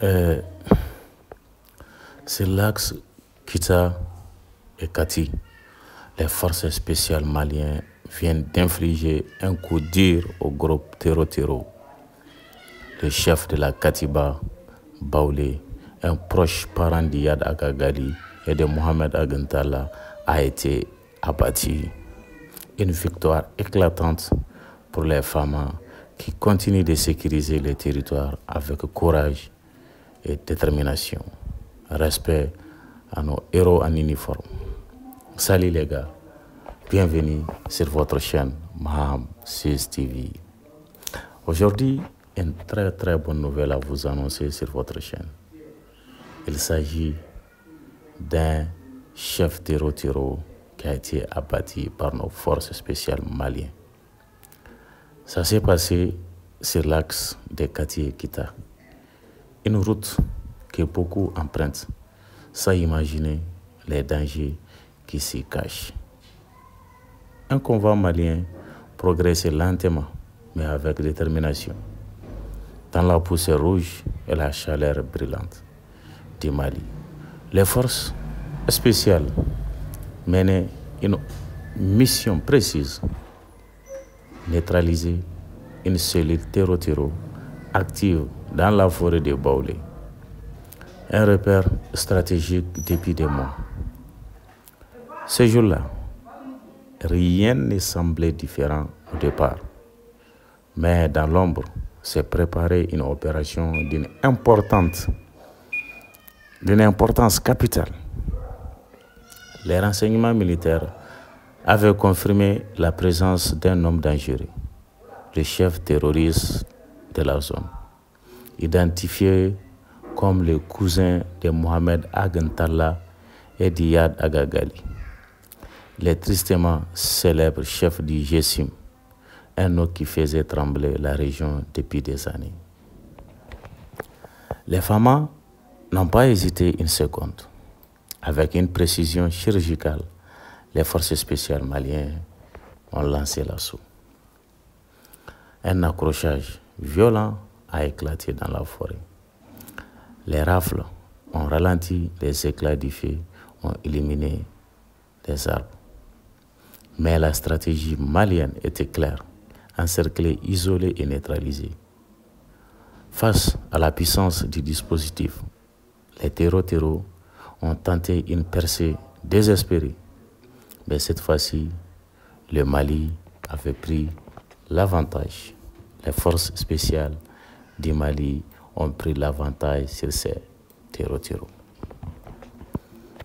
Euh, Sur l'axe Kita et Kati, les forces spéciales maliennes viennent d'infliger un coup dur au groupe Tero. Le chef de la Katiba, Baoulé, un proche parent d'Iyad Agagali et de Mohamed Agantala, a été abattu. Une victoire éclatante pour les femmes qui continuent de sécuriser les territoires avec courage et détermination. Respect à nos héros en uniforme. Salut les gars, bienvenue sur votre chaîne Maham 6 TV. Aujourd'hui, une très bonne nouvelle à vous annoncer sur votre chaîne. Il s'agit d'un chef Tero qui a été abattu par nos forces spéciales maliennes. Ça s'est passé sur l'axe de Kati et Kita. Une route que beaucoup empruntent sans imaginer les dangers qui s'y cachent. Un convoi malien progressait lentement mais avec détermination dans la poussière rouge et la chaleur brûlante du Mali. Les forces spéciales menaient une mission précise: neutraliser une cellule Tero active dans la forêt de Baoulé. Un repère stratégique depuis des mois. Ce jour-là, rien ne semblait différent au départ. Mais dans l'ombre, s'est préparée une opération d'une importance capitale. Les renseignements militaires avaient confirmé la présence d'un homme dangereux, le chef terroriste de la zone, identifié comme le cousin de Mohamed Agantala et d'Iyad Agagali, le tristement célèbre chef du Jessim, un nom qui faisait trembler la région depuis des années. Les femmes n'ont pas hésité une seconde. Avec une précision chirurgicale, les forces spéciales maliennes ont lancé l'assaut. Un accrochage violent a éclaté dans la forêt. Les rafles ont ralenti, les éclats du feu ont éliminé les arbres. Mais la stratégie malienne était claire: encercler, isoler et neutraliser. Face à la puissance du dispositif, les Tero ont tenté une percée désespérée. Mais cette fois-ci, le Mali avait pris l'avantage. Les forces spéciales du Mali ont pris l'avantage sur ces Tero.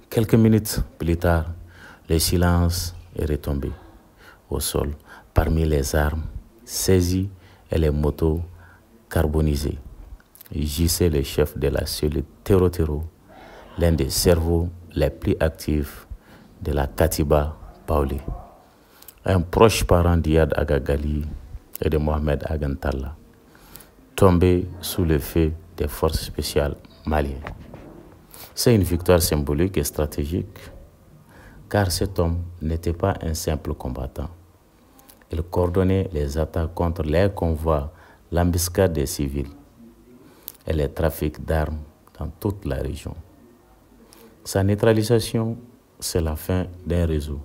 Quelques minutes plus tard, le silence est retombé au sol parmi les armes saisies et les motos carbonisées. Gisait le chef de la cellule Tero, l'un des cerveaux les plus actifs de la Katiba, Baoulé, un proche parent d'Iyad Agagali et de Mohamed Agantala, tombé sous le feu des forces spéciales maliennes. C'est une victoire symbolique et stratégique, car cet homme n'était pas un simple combattant. Il coordonnait les attaques contre les convois, l'embuscade des civils et les trafics d'armes dans toute la région. Sa neutralisation, c'est la fin d'un réseau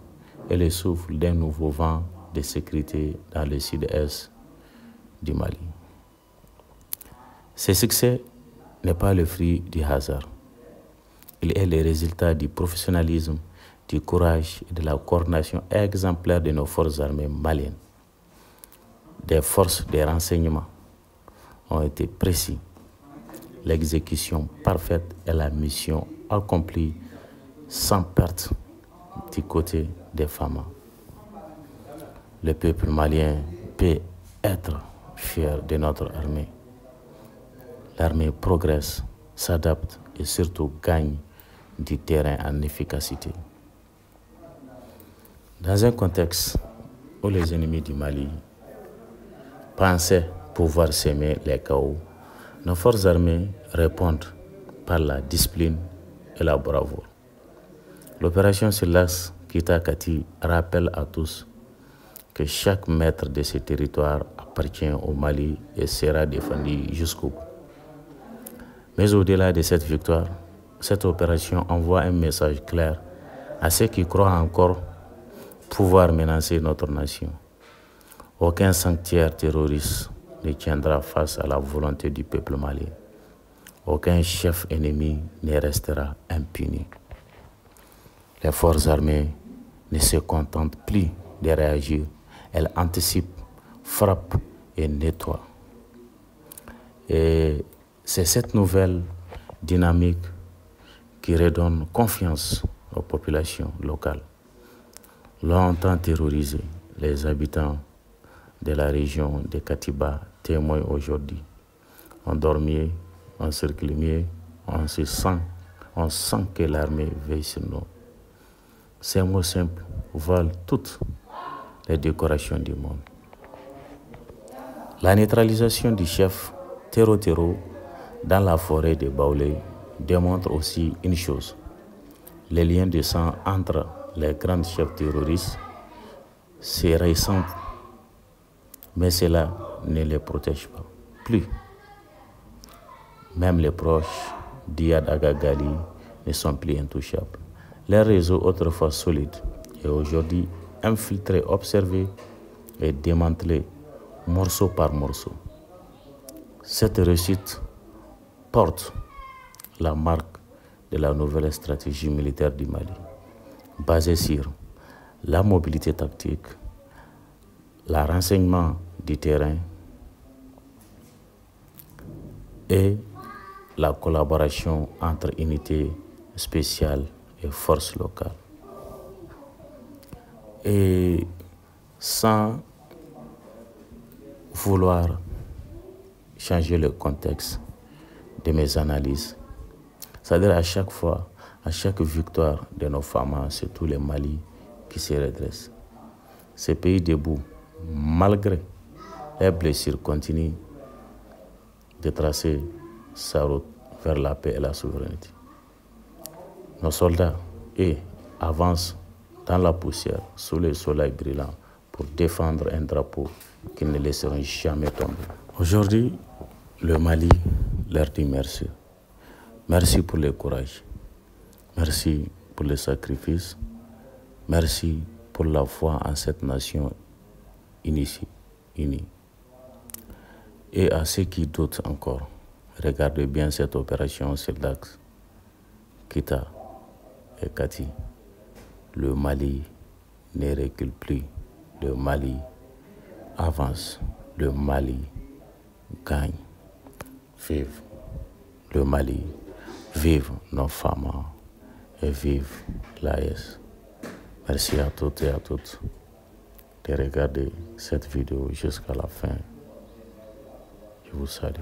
et le souffle d'un nouveau vent de sécurité dans le sud-est du Mali. Ce succès n'est pas le fruit du hasard. Il est le résultat du professionnalisme, du courage et de la coordination exemplaire de nos forces armées maliennes. Des forces de renseignement ont été précis. L'exécution parfaite et la mission accomplie sans perte du côté des femmes. Le peuple malien peut être fier de notre armée. L'armée progresse, s'adapte et surtout gagne du terrain en efficacité. Dans un contexte où les ennemis du Mali pensaient pouvoir s'aimer les chaos, nos forces armées répondent par la discipline et la bravoure. L'opération sur l'axe Kita-Kati rappelle à tous que chaque mètre de ce territoire appartient au Mali et sera défendu jusqu'au bout. Mais au-delà de cette victoire, cette opération envoie un message clair à ceux qui croient encore pouvoir menacer notre nation. Aucun sanctuaire terroriste ne tiendra face à la volonté du peuple malien. Aucun chef ennemi ne restera impuni. Les forces armées ne se contentent plus de réagir. Elles anticipent, frappent et nettoient. Et c'est cette nouvelle dynamique qui redonne confiance aux populations locales. Longtemps terrorisés, les habitants de la région de Katiba témoignent aujourd'hui. On dort mieux, on circule mieux, on sent que l'armée veille sur nous. Ces mots simples valent toutes les décorations du monde. La neutralisation du chef Tero dans la forêt de Baoulé démontre aussi une chose. Les liens de sang entre les grands chefs terroristes, c'est récent, mais cela ne les protège pas. Plus. Même les proches d'Iyad Aga-Ghali ne sont plus intouchables. Les réseaux autrefois solides et aujourd'hui infiltrés, observés et démantelés morceau par morceau. Cette réussite porte la marque de la nouvelle stratégie militaire du Mali, basée sur la mobilité tactique, le renseignement du terrain et la collaboration entre unités spéciales et forces locales. Et sans vouloir changer le contexte de mes analyses, c'est-à-dire à chaque fois, à chaque victoire de nos femmes, c'est tout le Mali qui se redresse. Ce pays debout, malgré les blessures, continue de tracer sa route vers la paix et la souveraineté. Nos soldats avancent dans la poussière, sous le soleil brillant, pour défendre un drapeau qu'ils ne laisseront jamais tomber. Aujourd'hui, le Mali leur dit merci. Merci pour le courage. Merci pour le sacrifice. Merci pour la foi en cette nation unie. Et à ceux qui doutent encore, regardez bien cette opération sur l'axe Kita et Kati. Le Mali ne recule plus. Le Mali avance. Le Mali gagne. Vive le Mali. Vive nos femmes. Et vive l'AES. Merci à toutes et à toutes de regarder cette vidéo jusqu'à la fin. Je vous salue.